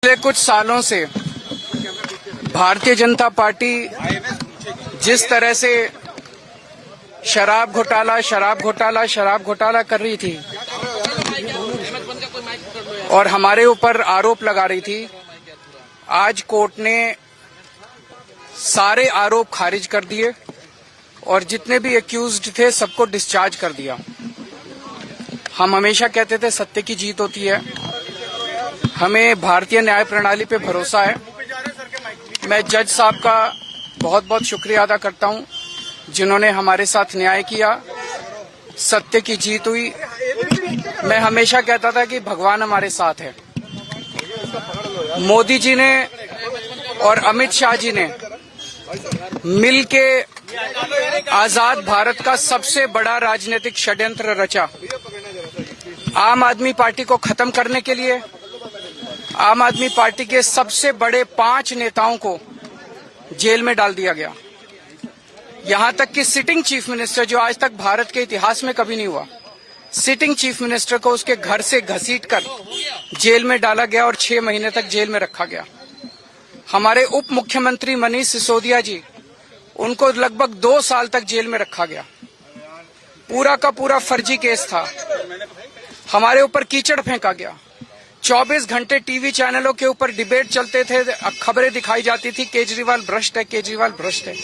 पिछले कुछ सालों से भारतीय जनता पार्टी जिस तरह से शराब घोटाला कर रही थी और हमारे ऊपर आरोप लगा रही थी, आज कोर्ट ने सारे आरोप खारिज कर दिए और जितने भी एक्यूज्ड थे सबको डिस्चार्ज कर दिया। हम हमेशा कहते थे सत्य की जीत होती है, हमें भारतीय न्याय प्रणाली पे भरोसा है। मैं जज साहब का बहुत बहुत शुक्रिया अदा करता हूं जिन्होंने हमारे साथ न्याय किया, सत्य की जीत हुई। मैं हमेशा कहता था कि भगवान हमारे साथ है। मोदी जी ने और अमित शाह जी ने मिलके आजाद भारत का सबसे बड़ा राजनीतिक षड्यंत्र रचा। आम आदमी पार्टी को खत्म करने के लिए आम आदमी पार्टी के सबसे बड़े 5 नेताओं को जेल में डाल दिया गया। यहां तक कि सिटिंग चीफ मिनिस्टर, जो आज तक भारत के इतिहास में कभी नहीं हुआ, सिटिंग चीफ मिनिस्टर को उसके घर से घसीटकर जेल में डाला गया और 6 महीने तक जेल में रखा गया। हमारे उप मुख्यमंत्री मनीष सिसोदिया जी, उनको लगभग 2 साल तक जेल में रखा गया। पूरा का पूरा फर्जी केस था। हमारे ऊपर कीचड़ फेंका गया। 24 घंटे टीवी चैनलों के ऊपर डिबेट चलते थे, खबरें दिखाई जाती थी केजरीवाल भ्रष्ट है, केजरीवाल भ्रष्ट है।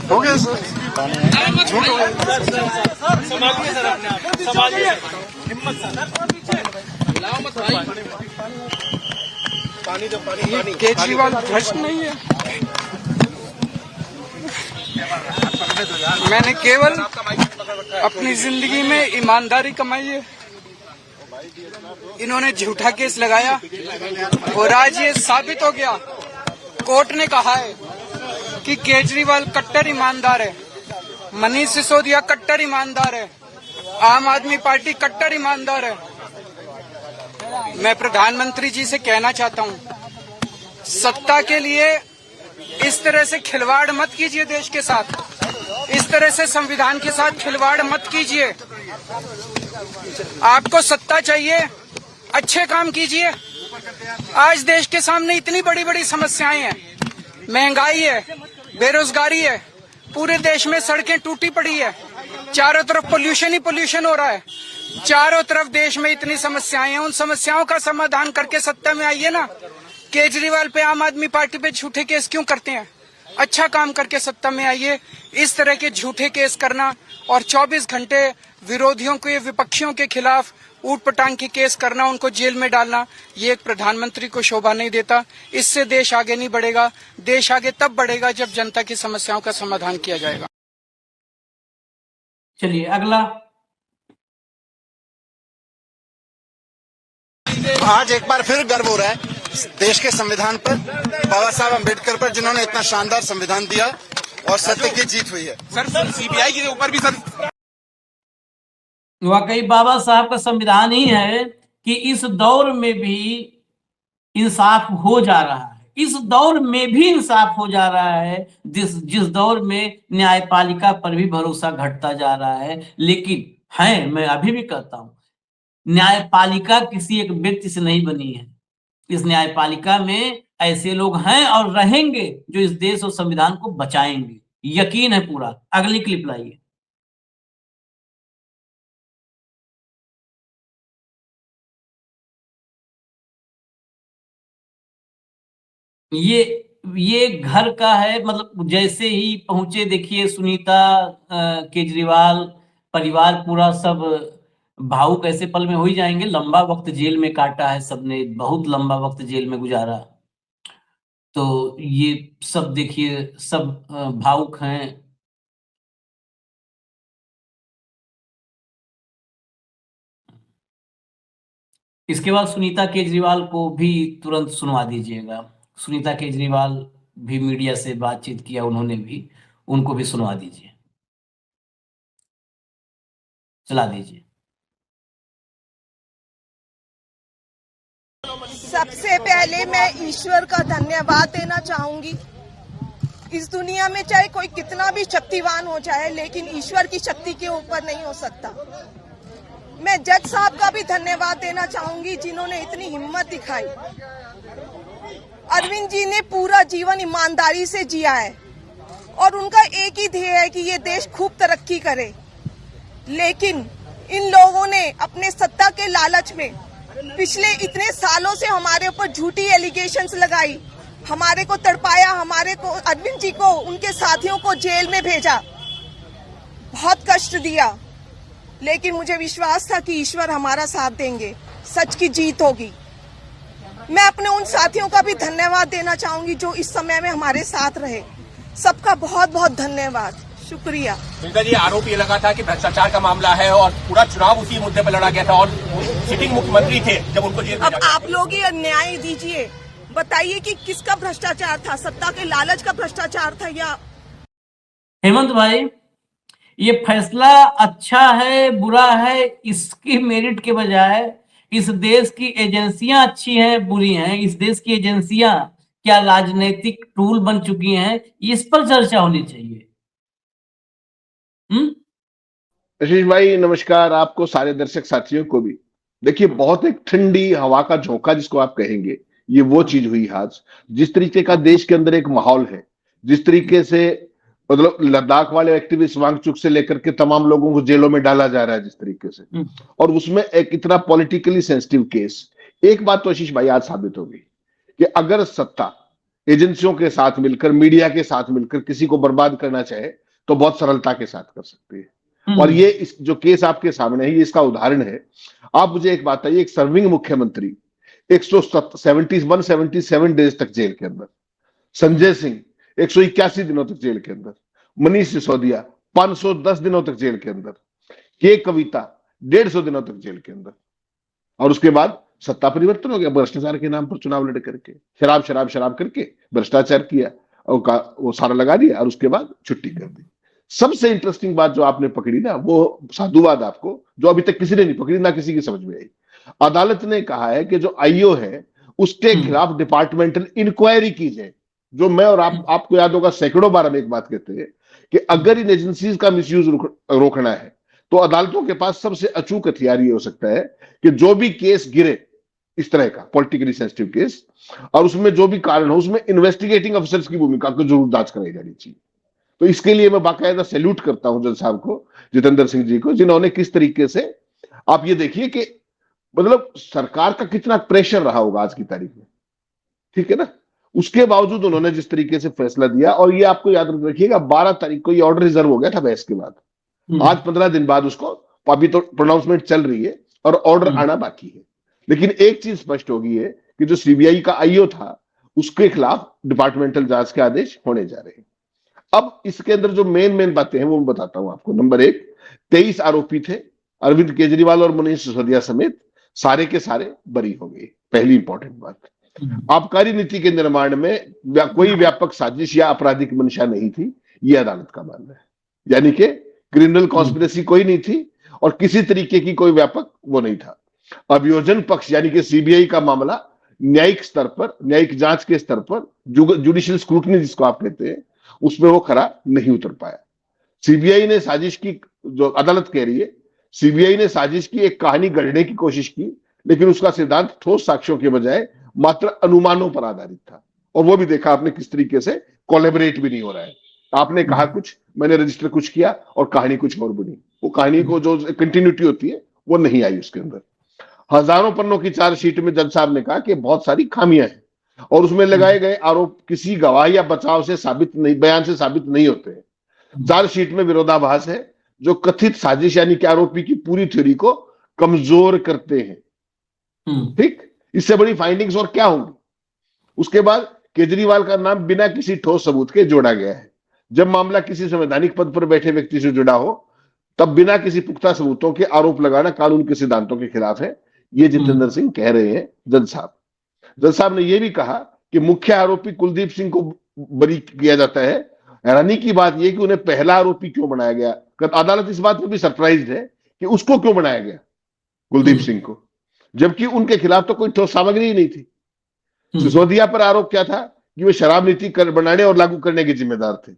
हो गया सर, केजरीवाल भ्रष्ट नहीं है। मैंने केवल अपनी जिंदगी में ईमानदारी कमाई है। इन्होंने झूठा केस लगाया और आज ये साबित हो गया। कोर्ट ने कहा है कि केजरीवाल कट्टर ईमानदार है, मनीष सिसोदिया कट्टर ईमानदार है, आम आदमी पार्टी कट्टर ईमानदार है। मैं प्रधानमंत्री जी से कहना चाहता हूं, सत्ता के लिए इस तरह से खिलवाड़ मत कीजिए। देश के साथ इस तरह से संविधान के साथ खिलवाड़ मत कीजिए। आपको सत्ता चाहिए, अच्छे काम कीजिए। आज देश के सामने इतनी बड़ी बड़ी समस्याएं हैं, महंगाई है, बेरोजगारी है, पूरे देश में सड़कें टूटी पड़ी है, चारों तरफ पोल्यूशन ही पोल्यूशन हो रहा है। चारों तरफ देश में इतनी समस्याएं हैं, उन समस्याओं का समाधान करके सत्ता में आइए ना। केजरीवाल पे, आम आदमी पार्टी पे झूठे केस क्यों करते हैं? अच्छा काम करके सत्ता में आइए। इस तरह के झूठे केस करना और 24 घंटे विरोधियों के, विपक्षियों के खिलाफ ऊट पटांग के केस करना, उनको जेल में डालना, ये एक प्रधानमंत्री को शोभा नहीं देता। इससे देश आगे नहीं बढ़ेगा। देश आगे तब बढ़ेगा जब जनता की समस्याओं का समाधान किया जाएगा। चलिए अगला। आज एक बार फिर गर्व हो रहा है देश के संविधान पर, बाबा साहब अम्बेडकर पर, जिन्होंने इतना शानदार संविधान दिया और सत्य की जीत हुई है। सर सीबीआई के ऊपर भी सर वाकई बाबा साहब का संविधान ही है कि इस दौर में भी इंसाफ हो जा रहा है। इस दौर में भी इंसाफ हो जा रहा है, जिस दौर में न्यायपालिका पर भी भरोसा घटता जा रहा है। लेकिन है, मैं अभी भी कहता हूं, न्यायपालिका किसी एक व्यक्ति से नहीं बनी है। इस न्यायपालिका में ऐसे लोग हैं और रहेंगे जो इस देश और संविधान को बचाएंगे, यकीन है पूरा। अगली क्लिप लाइए। ये घर का है, मतलब जैसे ही पहुंचे देखिए सुनीता केजरीवाल परिवार पूरा सब भावुक ऐसे पल में हो ही जाएंगे। लंबा वक्त जेल में काटा है सबने, बहुत लंबा वक्त जेल में गुजारा। तो ये सब देखिए, सब भावुक हैं। इसके बाद सुनीता केजरीवाल को भी तुरंत सुनवा दीजिएगा। सुनीता केजरीवाल भी मीडिया से बातचीत किया उन्होंने भी, उनको भी सुनवा दीजिए, चला दीजिए। सबसे पहले मैं ईश्वर का धन्यवाद देना चाहूंगी इस दुनिया में चाहे कोई कितना भी शक्तिवान हो जाए, लेकिन ईश्वर की शक्ति के ऊपर नहीं हो सकता। मैं जज साहब का भी धन्यवाद देना चाहूंगी जिन्होंने इतनी हिम्मत दिखाई। अरविंद जी ने पूरा जीवन ईमानदारी से जिया है और उनका एक ही ध्येय है कि ये देश खूब तरक्की करे, लेकिन इन लोगों ने अपने सत्ता के लालच में पिछले इतने सालों से हमारे ऊपर झूठी एलिगेशंस लगाई, हमारे को तड़पाया, हमारे को, अरविंद जी को, उनके साथियों को जेल में भेजा, बहुत कष्ट दिया, लेकिन मुझे विश्वास था कि ईश्वर हमारा साथ देंगे, सच की जीत होगी। मैं अपने उन साथियों का भी धन्यवाद देना चाहूंगी जो इस समय में हमारे साथ रहे। सबका बहुत बहुत धन्यवाद, शुक्रिया। सुनीता जी, आरोप ये लगा था कि भ्रष्टाचार का मामला है और पूरा चुनाव उसी मुद्दे पर लड़ा गया था और सिटिंग मुख्यमंत्री थे जब उनको जेल अब आप लोग ही न्याय दीजिए, बताइए कि किसका भ्रष्टाचार था, सत्ता के लालच का भ्रष्टाचार था या? हेमंत भाई, ये फैसला अच्छा है बुरा है इसकी मेरिट के बजाय इस देश की एजेंसियां अच्छी हैं बुरी हैं, इस देश की एजेंसियां क्या राजनीतिक टूल बन चुकी हैं, इस पर चर्चा होनी चाहिए। आशीष भाई नमस्कार, आपको सारे दर्शक साथियों को भी। देखिए, बहुत एक ठंडी हवा का झोंका जिसको आप कहेंगे, ये वो चीज हुई आज। जिस तरीके का देश के अंदर एक माहौल है, जिस तरीके से मतलब लद्दाख वाले एक्टिविस्ट वांगचुक से लेकर के तमाम लोगों को जेलों में डाला जा रहा है जिस तरीके से, और उसमें एक इतना पॉलिटिकली सेंसिटिव केस। एक बात तो आशीष भाई आज साबित होगी कि अगर सत्ता एजेंसियों के साथ मिलकर, मीडिया के साथ मिलकर किसी को बर्बाद करना चाहे तो बहुत सरलता के साथ कर सकती है। और ये इस जो केस आपके सामने है, ये इसका उदाहरण है। आप मुझे एक बात बताइए, एक सर्विंग मुख्यमंत्री 177 डेज तक जेल के अंदर, संजय सिंह 181 दिनों तक जेल के अंदर, मनीष सिसोदिया 510 दिनों तक जेल के अंदर, के कविता 150 दिनों तक जेल के अंदर, और उसके बाद सत्ता परिवर्तन हो गया भ्रष्टाचार के नाम पर, चुनाव लड़ करके शराब शराब शराब करके भ्रष्टाचार किया और वो सारा लगा दिया और उसके बाद छुट्टी कर दी। सबसे इंटरेस्टिंग बात जो आपने पकड़ी ना, वो साधुवाद आपको, जो अभी तक किसी ने नहीं पकड़ी, ना किसी की समझ में आई। अदालत ने कहा है कि जो आईओ है उसके खिलाफ डिपार्टमेंटल इंक्वायरी की जाए। जो मैं और आपको याद होगा, सैकड़ों बार हम एक बात कहते हैं कि अगर इन एजेंसीज का मिसयूज रोकना है तो अदालतों के पास सबसे अचूक हथियार ये हो सकता है कि जो भी केस गिरे इस तरह का पॉलिटिकली सेंसिटिव केस, और उसमें जो भी कारण हो, उसमें इन्वेस्टिगेटिंग अफसर्स की भूमिका को जरूर जांच कराई जानी चाहिए। तो इसके लिए मैं बाकायदा सैल्यूट करता हूं जज साहब को, जितेंद्र सिंह जी को, जिन्होंने किस तरीके से, आप ये देखिए कि मतलब सरकार का कितना प्रेशर रहा होगा आज की तारीख में, ठीक है ना, उसके बावजूद उन्होंने जिस तरीके से फैसला दिया। और ये आपको याद रखिएगा, 12 तारीख को ये ऑर्डर रिजर्व हो गया था बहस के बाद, आज 15 दिन बाद उसको, अभी तो प्रोनाउंसमेंट चल रही है और ऑर्डर आना बाकी है। लेकिन एक चीज स्पष्ट हो गई है कि जो सीबीआई का आईओ था उसके खिलाफ डिपार्टमेंटल जांच के आदेश होने जा रहे हैं। अब इसके अंदर जो मेन बातें हैं वो मैं बताता हूं आपको। नंबर 1, 23 आरोपी थे, अरविंद केजरीवाल और मनीष सिसोदिया समेत सारे के सारे बरी हो गए। पहली इंपॉर्टेंट बात, आबकारी नीति के निर्माण में कोई व्यापक साजिश या आपराधिक मंशा नहीं थी, यह अदालत का मानना है। यानी कि क्रिमिनल कॉन्स्पिरेसी कोई नहीं थी और किसी तरीके की कोई व्यापक वो नहीं था। अभियोजन पक्ष यानी कि सीबीआई का मामला न्यायिक स्तर पर, न्यायिक जांच के स्तर पर, जुडिशियल स्क्रूटनी जिसको आप कहते हैं, उसमें वो खरा नहीं उतर पाया। सीबीआई ने साजिश की, जो अदालत कह रही है, सीबीआई ने साजिश की एक कहानी गढ़ने की कोशिश की, लेकिन उसका सिद्धांत ठोस साक्ष्यों के बजाय मात्र अनुमानों पर आधारित था। और वो भी देखा आपने किस तरीके से कोलैबोरेट भी नहीं हो रहा है। आपने कहा कुछ, मैंने रजिस्टर कुछ किया और कहानी कुछ और बनी। वो कहानी को जो कंटिन्यूटी होती है वो नहीं आई उसके अंदर। हजारों पन्नों की चार्जशीट में जज साहब ने कहा कि बहुत सारी खामियां हैं और उसमें लगाए गए आरोप किसी गवाह या बचाव से साबित नहीं, बयान से साबित नहीं होते हैं। चार्जशीट में विरोधाभास है जो कथित साजिश यानी कि आरोपी की पूरी थ्योरी को कमजोर करते हैं। ठीक, इससे बड़ी फाइंडिंग्स और क्या होंगी। उसके बाद केजरीवाल का नाम बिना किसी ठोस सबूत के जोड़ा गया है। जब मामला किसी संवैधानिक पद पर बैठे व्यक्ति से जुड़ा हो तब बिना किसी पुख्ता सबूतों के आरोप लगाना कानून के सिद्धांतों के खिलाफ है, ये जितेंद्र सिंह कह रहे हैं जज साहब। जज साहब ने यह भी कहा कि मुख्य आरोपी कुलदीप सिंह को बरी किया जाता है। हैरानी की बात यह कि उन्हें पहला आरोपी क्यों बनाया गया। अदालत इस बात पर भी सरप्राइज्ड है कि उसको क्यों बनाया गया, कुलदीप सिंह को, जबकि उनके खिलाफ तो कोई ठोस सामग्री ही नहीं थी। सिसोदिया पर आरोप क्या था कि वे शराब नीति बनाने और लागू करने के जिम्मेदार थे,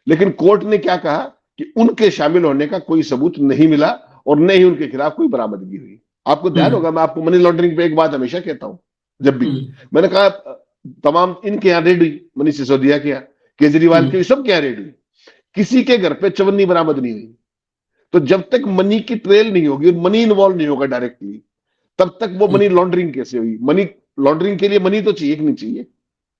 लेकिन कोर्ट ने क्या कहा कि उनके शामिल होने का कोई सबूत नहीं मिला और न ही उनके खिलाफ कोई बरामदगी हुई। आपको ध्यान होगा, मैं आपको मनी लॉन्ड्रिंग पे एक बात हमेशा कहता हूं, जब भी मैंने कहा तमाम इनके यहाँ रेड हुई, मनीष सिसोदिया के यहाँ, केजरीवाल के, सब के यहाँ रेड हुई, किसी के घर पे चवन्नी बरामद नहीं हुई। तो जब तक मनी की ट्रेल नहीं होगी, मनी इन्वॉल्व नहीं होगा डायरेक्टली, तब तक वो मनी लॉन्ड्रिंग कैसे हुई? मनी लॉन्ड्रिंग के लिए मनी तो चाहिए कि नहीं चाहिए?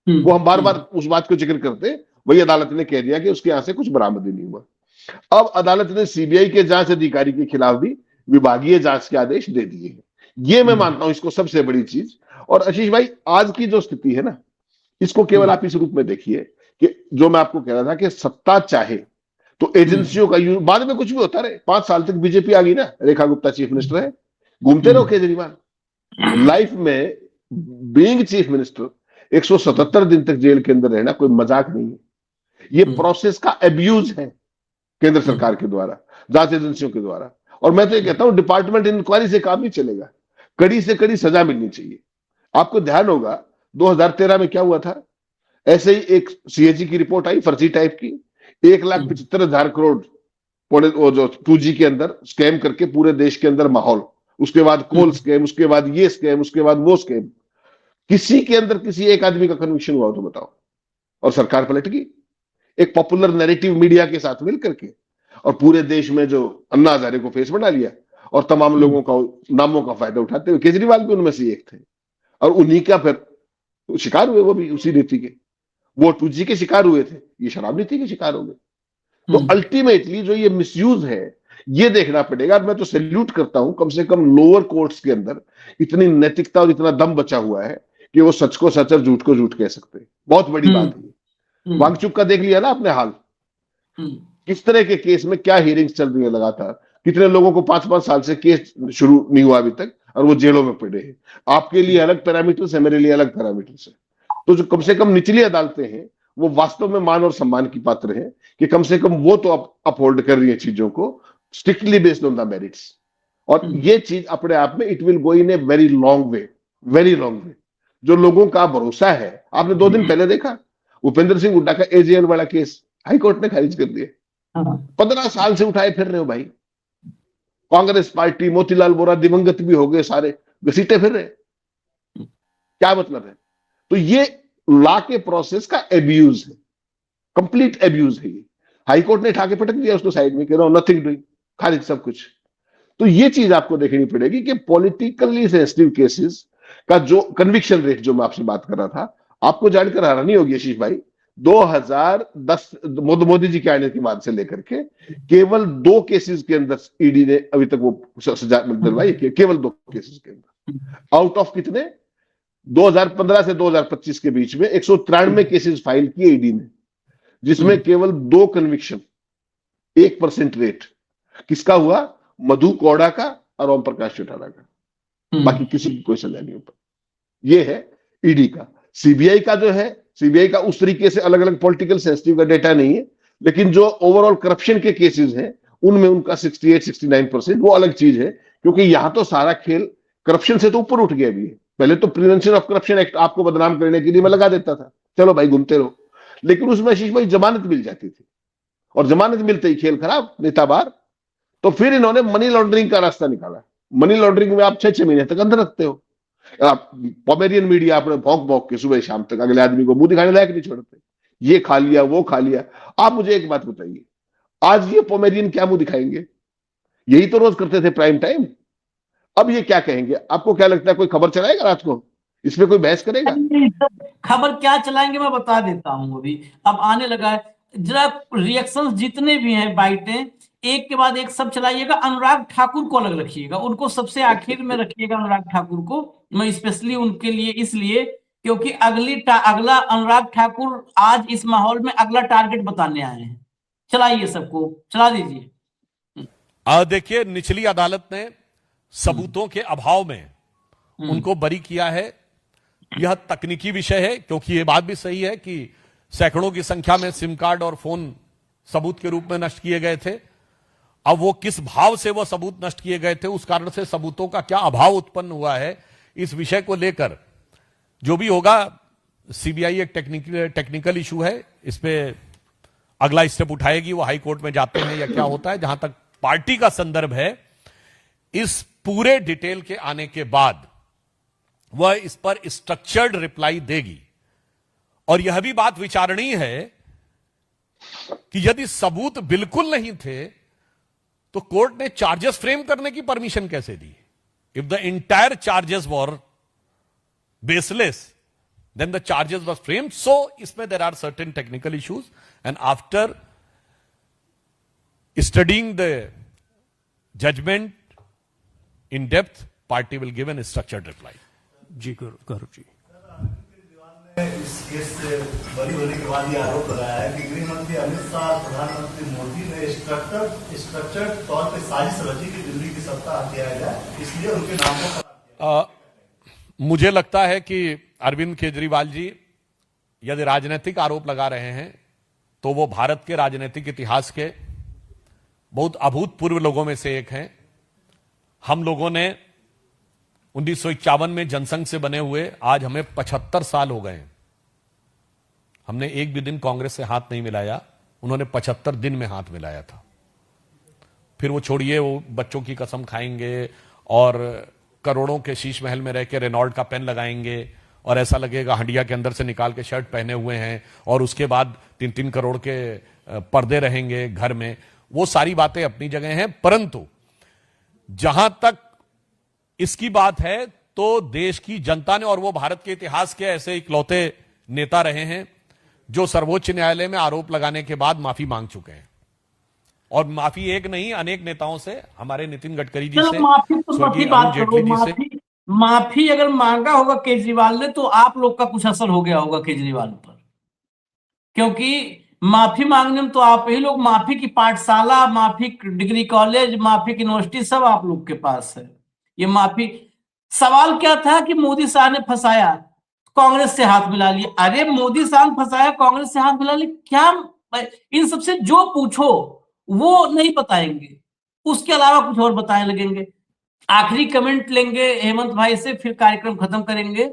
वो हम बार बार उस बात को जिक्र करते, वही अदालत ने कह दिया कि उसके यहां से कुछ बरामद ही नहीं हुआ। अब अदालत ने सीबीआई के जांच अधिकारी के खिलाफ भी विभागीय जांच के आदेश दे दिए हैं। ये मैं मानता हूं इसको सबसे बड़ी चीज। और आशीष भाई, आज की जो स्थिति है ना, इसको केवल आप इस रूप में देखिए कि जो मैं आपको कह रहा था कि सत्ता चाहे तो एजेंसियों का यूज, बाद में कुछ भी होता रहे। 5 साल तक बीजेपी आ गई ना, रेखा गुप्ता चीफ मिनिस्टर है, घूमते रहो केजरीवाल। लाइफ में बीइंग चीफ मिनिस्टर 177 दिन तक जेल के अंदर रहना कोई मजाक नहीं है। ये प्रोसेस का एब्यूज है केंद्र सरकार के द्वारा, जांच एजेंसियों के द्वारा। और मैं तो ये कहता हूं डिपार्टमेंट इंक्वायरी से काम नहीं चलेगा, कड़ी से कड़ी सजा मिलनी चाहिए। आपको ध्यान होगा 2013 में क्या हुआ था, ऐसे ही एक सीएजी की रिपोर्ट आई फर्जी टाइप की, 1,75,000 करोड़ वो जो 2G के अंदर स्कैम करके पूरे देश के अंदर माहौल, उसके बाद कोल स्कैम, उसके बाद ये स्कैम, उसके बाद वो स्कैम। किसी के अंदर किसी एक आदमी का कन्विक्शन हुआ तो बताओ, और सरकार पलट गई एक पॉपुलर नैरेटिव मीडिया के साथ मिल करके, और पूरे देश में जो अन्ना हजारे को फेस बना लिया और तमाम लोगों का नामों का फायदा उठाते हुए, केजरीवाल भी उनमें से एक थे, और उन्हीं का फिर शिकार हुए वो भी उसी नीति के। वो 2G के शिकार हुए थे, ये शराब नीति के शिकार हो गए। तो अल्टीमेटली जो ये मिसयूज है, ये देखना पड़ेगा। मैं तो सैल्यूट करता हूं, कम से कम लोअर कोर्ट्स के अंदर इतनी नैतिकता और इतना दम बचा हुआ है कि वो सच को सच और झूठ को झूठ कह सकते हैं। बहुत बड़ी बात है। वांगचुक का देख लिया ना आपने हाल, किस तरह के केस में क्या हियरिंग्स चल रही है लगातार, कितने लोगों को 5-5 साल से केस शुरू नहीं हुआ अभी तक और वो जेलों में पड़े हैं। आपके लिए अलग पैरामीटर्स है, मेरे लिए अलग पैरामीटर्स है। तो जो कम से कम निचली अदालतें हैं वो वास्तव में मान और सम्मान की पात्र है कि कम से कम वो तो अपहोल्ड कर रही है चीजों को strictly based on the merits. और ये चीज अपने आप में it will go in a very long way, very long way. जो लोगों का भरोसा है, आपने 2 दिन पहले देखा भूपेंद्र सिंह हुड्डा का एजेएल वाला केस हाईकोर्ट ने खारिज कर दिया। 15 साल से उठाए फिर रहे हो भाई, कांग्रेस पार्टी, मोतीलाल वोरा दिवंगत भी हो गए, सारे घसीटे फिर रहे, क्या मतलब है? तो ये लॉ के प्रोसेस का एब्यूज है, कंप्लीट एब्यूज है ये। हाईकोर्ट ने ठाके पटक दिया उसको साइड में, कह रहा हूं नथिंग डूइंग, खारिज सब कुछ। तो ये चीज आपको देखनी पड़ेगी कि पॉलिटिकली सेंसिटिव केसेस का जो कन्विक्शन रेट, जो मैं आपसे बात कर रहा था, आपको जानकर हैरानी होगी आशीष भाई, 2010 मोदी जी के आने के बाद से लेकर के केवल 2 केसेस के अंदर ईडी ने अभी तक वो सजा दिलवाई, केवल 2 केसेस के अंदर, आउट ऑफ कितने 2015 से 2025 के बीच में 193 केसेस फाइल किए ईडी ने, जिसमें केवल 2 कन्विक्शन, 1% रेट किसका हुआ? मधु कोड़ा का और ओम प्रकाश चौटाला का। बाकी किसी की कोई सजा नहीं हो पाई। ये है ईडी का। सीबीआई का जो है, सीबीआई का उस तरीके से अलग अलग पॉलिटिकल सेंसिटिव का डेटा नहीं है, लेकिन जो ओवरऑल करप्शन के केसेस हैं उनमें उनका 68-69% वो अलग चीज है, क्योंकि यहां तो सारा खेल करप्शन से तो ऊपर उठ गया भी है। पहले तो प्रिवेंशन ऑफ करप्शन एक्ट आपको बदनाम करने के लिए मैं लगा देता था, चलो भाई घूमते रहो, लेकिन उसमें आशीष भाई जमानत मिल जाती थी, और जमानत मिलते ही खेल खराब, नेता बाहर। तो फिर इन्होंने मनी लॉन्ड्रिंग का रास्ता निकाला। मनी लॉन्ड्रिंग में आप 6-6 महीने तक अंदर रखते हो। पॉमेरियन मीडिया आपने भौंक भौंक के सुबह शाम तक अगले आदमी को मुंह दिखाने लायक नहीं छोड़ते, ये खा लिया वो खा लिया। आप मुझे एक बात बताइए, आज ये पॉमेरियन क्या मुंह दिखाएंगे? यही तो रोज करते थे प्राइम टाइम। अब ये क्या कहेंगे? आपको क्या लगता है कोई खबर चलाएगा रात को? इसमें कोई बहस करेगा? खबर क्या चलाएंगे मैं बता देता हूं। अभी अब आने लगा है, जरा रिएक्शंस जितने भी हैं, बाइटें एक के बाद एक सब चलाइएगा। अनुराग ठाकुर को अलग रखिएगा, उनको सबसे आखिर में रखिएगा। अनुराग ठाकुर को मैं स्पेशली उनके लिए इसलिए क्योंकि अगला अनुराग ठाकुर आज इस माहौल में अगला टारगेट बताने आए हैं। चलाइए, सबको चला दीजिए। देखिए, निचली अदालत ने सबूतों के अभाव में उनको बरी किया है। यह तकनीकी विषय है, क्योंकि यह बात भी सही है कि सैकड़ों की संख्या में सिम कार्ड और फोन सबूत के रूप में नष्ट किए गए थे। अब वो किस भाव से वो सबूत नष्ट किए गए थे, उस कारण से सबूतों का क्या अभाव उत्पन्न हुआ है, इस विषय को लेकर जो भी होगा सीबीआई एक टेक्निकल इशू है, इस पे अगला स्टेप उठाएगी, वो हाई कोर्ट में जाते हैं या क्या होता है। जहां तक पार्टी का संदर्भ है, इस पूरे डिटेल के आने के बाद वह इस पर स्ट्रक्चर्ड रिप्लाई देगी। और यह भी बात विचारणीय है कि यदि सबूत बिल्कुल नहीं थे तो कोर्ट ने चार्जेस फ्रेम करने की परमिशन कैसे दी? If the entire charges were baseless, then the charges was framed. So इसमें there are certain technical issues, and after studying the judgment in depth, party will give a structured reply. जी गौरव जी। इस case से बरी होने के बाद ये आरोप लगाया है कि गृह मंत्री अमित शाह और प्रधानमंत्री मोदी ने स्ट्रक्चर्ड तौर पर साजिश रची कि दिल्ली की सत्ता हथियाया जाए, इसलिए उनके नाम को मुझे लगता है कि अरविंद केजरीवाल जी यदि राजनीतिक आरोप लगा रहे हैं तो वो भारत के राजनीतिक इतिहास के बहुत अभूतपूर्व लोगों में से एक हैं। हम लोगों ने 1951 में जनसंघ से बने हुए आज हमें 75 साल हो गए हैं, हमने एक भी दिन कांग्रेस से हाथ नहीं मिलाया, उन्होंने 75 दिन में हाथ मिलाया था। फिर वो छोड़िए, वो बच्चों की कसम खाएंगे और करोड़ों के शीश महल में रह के रेनॉल्ट का पेन लगाएंगे और ऐसा लगेगा हंडिया के अंदर से निकाल के शर्ट पहने हुए हैं, और उसके बाद 3-3 करोड़ के पर्दे रहेंगे घर में। वो सारी बातें अपनी जगह हैं, परंतु जहां तक इसकी बात है तो देश की जनता ने, और वो भारत के इतिहास के ऐसे इकलौते नेता रहे हैं जो सर्वोच्च न्यायालय में आरोप लगाने के बाद माफी मांग चुके हैं। और माफी एक नहीं, अनेक नेताओं से, हमारे नितिन गडकरी जी से, माफी बात करो, माफी अगर मांगा होगा केजरीवाल ने तो आप लोग का कुछ असर हो गया होगा केजरीवाल पर, क्योंकि माफी मांगने में तो आप ही लोग, माफी की पाठशाला, माफी डिग्री कॉलेज, माफी की यूनिवर्सिटी सब आप लोग के पास है। ये माफी, सवाल क्या था कि मोदी साहब ने फंसाया, कांग्रेस से हाथ मिला लिया। अरे मोदी साहब फंसाया, कांग्रेस से हाथ मिला लिया, क्या इन सबसे जो पूछो वो नहीं बताएंगे, उसके अलावा कुछ और बताने लगेंगे। आखिरी कमेंट लेंगे हेमंत भाई से, फिर कार्यक्रम खत्म करेंगे।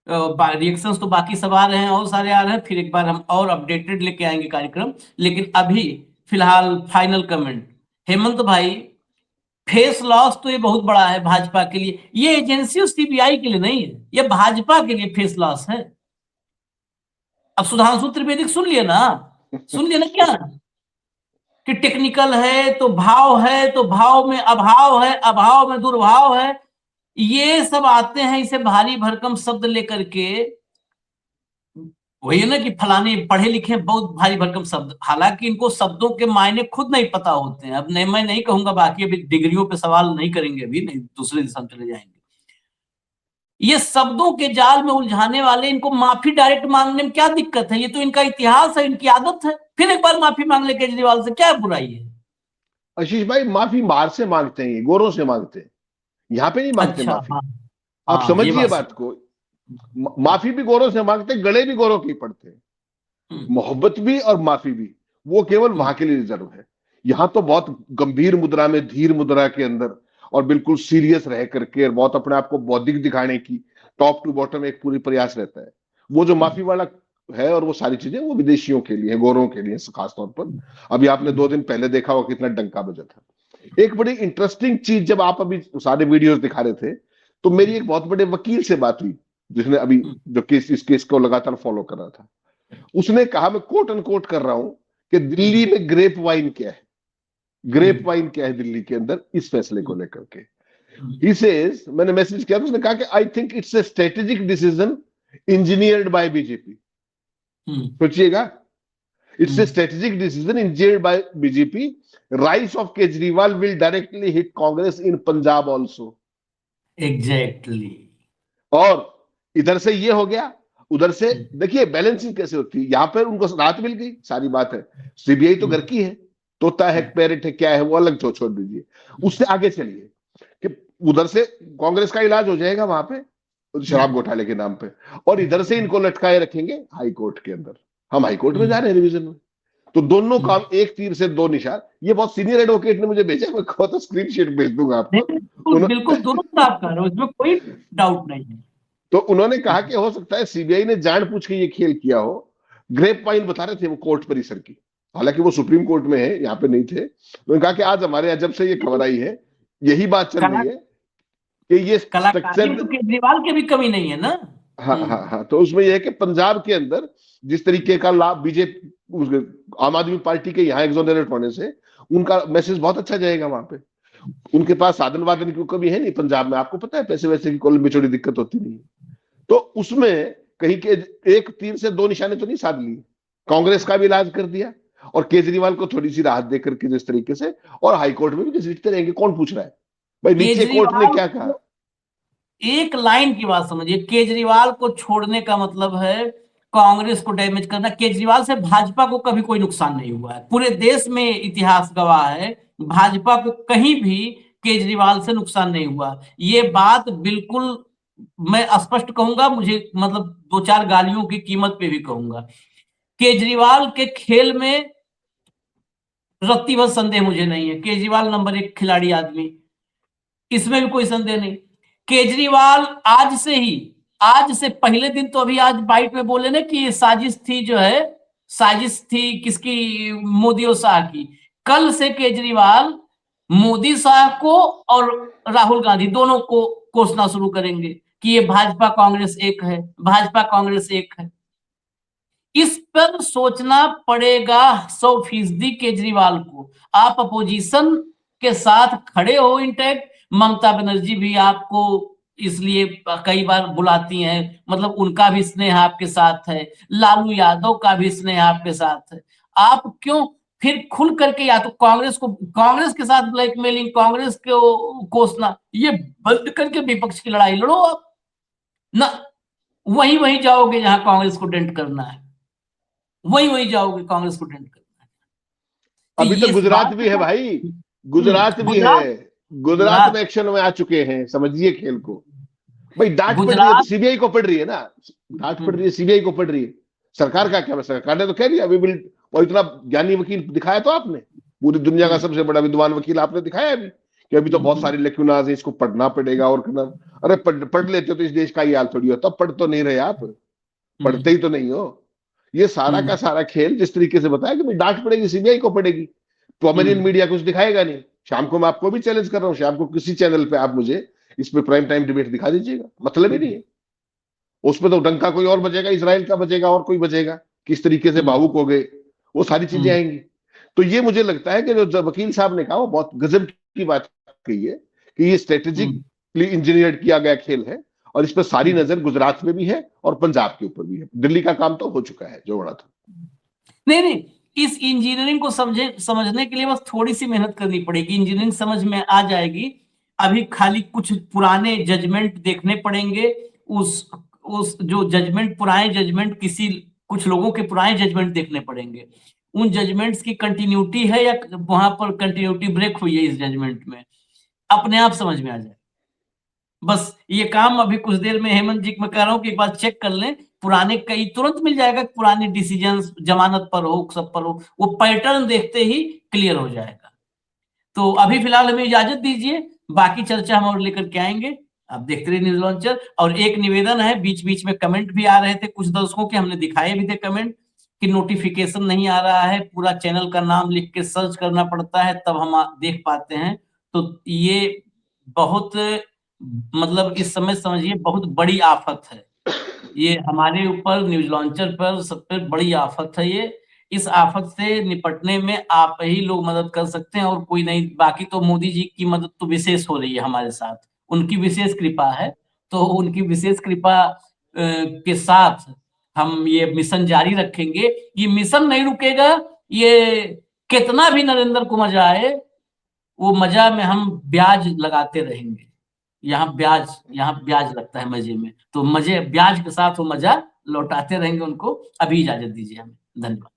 रिएक्शंस तो बाकी सब आ रहे हैं और सारे आ रहे हैं, फिर एक बार हम और अपडेटेड लेके आएंगे कार्यक्रम। लेकिन अभी फिलहाल फाइनल कमेंट हेमंत भाई, फेस लॉस तो ये बहुत बड़ा है भाजपा के लिए। ये एजेंसी सीबीआई के लिए नहीं है, ये भाजपा के लिए फेस लॉस है। अब सुधांशु त्रिवेदी सुन लिया ना क्या कि टेक्निकल है तो भाव है, तो भाव में अभाव है, अभाव में दुर्भाव है, ये सब आते हैं इसे भारी भरकम शब्द लेकर के। वही है ना कि फलाने पढ़े लिखे बहुत भारी भरकम शब्द, हालांकि इनको शब्दों के मायने खुद नहीं पता होते हैं। अब नहीं, मैं नहीं कहूंगा, बाकी अभी डिग्रियों पे सवाल नहीं करेंगे, अभी नहीं, दूसरे दिशा में चले जाएंगे। ये शब्दों के जाल में उलझाने वाले, इनको माफी डायरेक्ट मांगने में क्या दिक्कत है? ये तो इनका इतिहास है, इनकी आदत है। फिर एक बार माफी मांग ले केजरीवाल से, क्या बुराई है? आशीष भाई, माफी मार से मांगते हैं, गोरों से मांगते हैं, यहाँ पे नहीं मांगते अच्छा, माफी। हाँ, आप समझिए बात को, माफी भी गोरों से मांगते, गले भी गोरों के पड़ते हैं। मोहब्बत भी और माफी भी, वो केवल वहां के लिए रिजर्व है। यहां तो बहुत गंभीर मुद्रा में, धीर मुद्रा के अंदर, और बिल्कुल सीरियस रह करके, और बहुत अपने आप को बौद्धिक दिखाने की टॉप टू बॉटम एक पूरी प्रयास रहता है। वो जो माफी वाला है और वो सारी चीजें, वो विदेशियों के लिए, गोरों के लिए खासतौर पर। अभी आपने 2 दिन पहले देखा होगा कितना डंका बजा था। एक बड़ी इंटरेस्टिंग चीज, जब आप अभी सारे वीडियोस दिखा रहे थे, तो मेरी एक बहुत बड़े वकील से बात हुई, जिसने अभी जो इस केस को लगातार फॉलो कर रहा था। उसने कहा, मैं कोट एंड कोट कर रहा हूं, कि दिल्ली में ग्रेप वाइन क्या है, ग्रेप वाइन क्या है दिल्ली के अंदर इस फैसले को लेकर के। He says, मैंने मैसेज किया तो उसने कहा कि I think it's a strategic decision engineered by BJP. सोचिएगा, it's a strategic decision engineered by BJP. Rise of Kejriwal will directly hit Congress in Punjab also. Exactly. और इधर से ये हो गया, उधर से देखिए बैलेंसिंग कैसे होती है। यहां पर उनको राहत मिल गई, सारी बात है। सीबीआई तो घर की है, तोता है, पैरेट है, क्या है वो अलग छोड़ दीजिए। उससे आगे चलिए कि उधर से कांग्रेस का इलाज हो जाएगा वहां पे शराब घोटाले के नाम पे, और इधर से इनको लटकाए रखेंगे हाई कोर्ट के अंदर। हम हाई कोर्ट में जा रहे हैं रिवीजन में, तो दोनों काम एक तीर से 2 निशान। ये बहुत सीनियर एडवोकेट ने मुझे भेजा, मैं कहो तो स्क्रीनशॉट भेज दूंगा आपको। बिल्कुल दुरुस्त आप कर रहे हो, इसमें कोई डाउट नहीं है। तो उन्होंने कहा कि हो सकता है सीबीआई ने जानबूझ के ये खेल किया हो। ग्रेप वाइन बता रहे थे वो कोर्ट परिसर की, हालांकि वो सुप्रीम कोर्ट में है, यहाँ पे नहीं थे। उन्होंने कहा कि आज हमारे यहाँ जब से ये खबर आई है यही बात चल रही है कि ये कलाकारी में तो केजरीवाल की भी कमी नहीं है ना। हाँ, तो उसमें यह है कि पंजाब के अंदर जिस तरीके का लाभ बीजेपी आम आदमी पार्टी के यहाँ एक्सोनरेट होने से उनका मैसेज बहुत अच्छा जाएगा वहां पे। उनके पास साधन वाधन की कमी है नहीं पंजाब में, आपको पता है, पैसे वैसे की कोई बिछोड़ी दिक्कत होती नहीं। तो उसमें कहीं के एक तीर से दो निशाने तो नहीं साध लिए, कांग्रेस का भी इलाज कर दिया और केजरीवाल को थोड़ी सी राहत देकर के जिस तरीके से, और हाईकोर्ट में भी घसीटते रहेंगे। कौन पूछ रहा है भाई, नीचे कोर्ट ने क्या कहा। एक लाइन की बात समझिए, केजरीवाल को छोड़ने का मतलब है कांग्रेस को डैमेज करना। केजरीवाल से भाजपा को कभी कोई नुकसान नहीं हुआ है, पूरे देश में इतिहास गवाह है, भाजपा को कहीं भी केजरीवाल से नुकसान नहीं हुआ। ये बात बिल्कुल मैं स्पष्ट कहूंगा, मुझे मतलब दो चार गालियों की कीमत पे भी कहूंगा। केजरीवाल के खेल में रत्ती भर संदेह मुझे नहीं है, केजरीवाल नंबर 1 खिलाड़ी आदमी, इसमें भी कोई संदेह नहीं। केजरीवाल आज से पहले दिन तो अभी आज बाइट में बोले ना कि ये साजिश थी, जो है साजिश थी किसकी, मोदी और शाह की। कल से केजरीवाल मोदी शाह को और राहुल गांधी दोनों को कोसना शुरू करेंगे कि ये भाजपा कांग्रेस एक है, भाजपा कांग्रेस एक है। इस पर सोचना पड़ेगा 100% केजरीवाल को। आप अपोजिशन के साथ खड़े हो इंटैक्ट, ममता बनर्जी भी आपको इसलिए कई बार बुलाती हैं, मतलब उनका भी स्नेह आपके साथ है, लालू यादव का भी स्नेह आपके साथ है। आप क्यों फिर खुल करके या तो कांग्रेस के साथ ब्लैकमेलिंग, कांग्रेस को कोसना, ये बंद करके विपक्ष की लड़ाई लड़ो आप ना। वहीं जाओगे जहां कांग्रेस को डेंट करना है, वहीं जाओगे कांग्रेस को डेंट करना है। अभी तो गुजरात भी है भाई, गुजरात भी है, गुजरात में एक्शन में आ चुके हैं। समझिए खेल को भाई, डांट पड़ रही है तो सीबीआई को पड़ रही है ना, डांट पड़ रही है सीबीआई को पड़ रही है। सरकार का क्या, सरकार ने तो कह दिया वी विल, और इतना ज्ञानी वकील दिखाया तो आपने, पूरी दुनिया का सबसे बड़ा विद्वान वकील आपने दिखाया अभी कि अभी तो बहुत सारी लेक्यूनाज है, इसको पढ़ना पड़ेगा और करना। अरे पढ़ लेते हो तो इस देश का ही हाल थोड़ी होता। पढ़ तो नहीं रहे आप, पढ़ते ही तो नहीं हो। ये सारा का सारा खेल जिस तरीके से बताया कि भाई डांट पड़ेगी, सीबीआई को पड़ेगी, तो अमेरिकन मीडिया कुछ दिखाएगा नहीं। शाम को मैं आपको भी चैलेंज कर रहा हूं, शाम को किसी चैनल पे आप मुझे इस पे प्राइम टाइम डिबेट दिखा दीजिएगा, मतलब ही नहीं है। उसमें तो डंका कोई और बजेगा, इजराइल का बजेगा और कोई बजेगा, किस तरीके से भावुक हो गए, वो सारी चीजें आएंगी। तो ये मुझे लगता है कि जो वकील साहब ने कहा वो बहुत गजब की बात कही है कि ये स्ट्रेटेजिकली इंजीनियर्ड किया गया खेल है, और इस पर सारी नजर गुजरात में भी है और पंजाब के ऊपर भी है। दिल्ली का काम तो हो चुका है जो बड़ा था। नहीं, इस इंजीनियरिंग को समझने के लिए बस थोड़ी सी मेहनत करनी पड़ेगी, इंजीनियरिंग समझ में आ जाएगी। अभी खाली कुछ पुराने जजमेंट देखने पड़ेंगे, उस जो जजमेंट, पुराने जजमेंट, कुछ लोगों के पुराने जजमेंट देखने पड़ेंगे, उन जजमेंट्स की कंटिन्यूटी है या वहां पर कंटिन्यूटी ब्रेक हुई है इस जजमेंट में, अपने आप समझ में आ जाए। बस ये काम अभी कुछ देर में हेमंत जी मैं कह रहा हूँ कि एक बार चेक कर लें, पुराने कई तुरंत मिल जाएगा, पुराने डिसीजंस जमानत पर हो, सब पर हो, वो पैटर्न देखते ही क्लियर हो जाएगा। तो अभी फिलहाल हमें इजाजत दीजिए, बाकी चर्चा हम और लेकर के आएंगे। आप देखते रहिए न्यूज लॉन्चर। और एक निवेदन है, बीच बीच में कमेंट भी आ रहे थे कुछ दर्शकों के, हमने दिखाए भी थे कमेंट कि नोटिफिकेशन नहीं आ रहा है, पूरा चैनल का नाम लिख के सर्च करना पड़ता है तब हम देख पाते हैं। तो ये बहुत, मतलब इस समय समझिए बहुत बड़ी आफत है ये, हमारे ऊपर न्यूज लॉन्चर पर सब पर बड़ी आफत है ये। इस आफत से निपटने में आप ही लोग मदद कर सकते हैं और कोई नहीं। बाकी तो मोदी जी की मदद तो विशेष हो रही है हमारे साथ, उनकी विशेष कृपा है, तो उनकी विशेष कृपा के साथ हम ये मिशन जारी रखेंगे। ये मिशन नहीं रुकेगा, ये कितना भी नरेंद्र को मजा आए, वो मजा में हम ब्याज लगाते रहेंगे। यहाँ ब्याज लगता है मजे में, तो मजे ब्याज के साथ वो मजा लौटाते रहेंगे उनको। अभी इजाजत दीजिए हमें, धन्यवाद।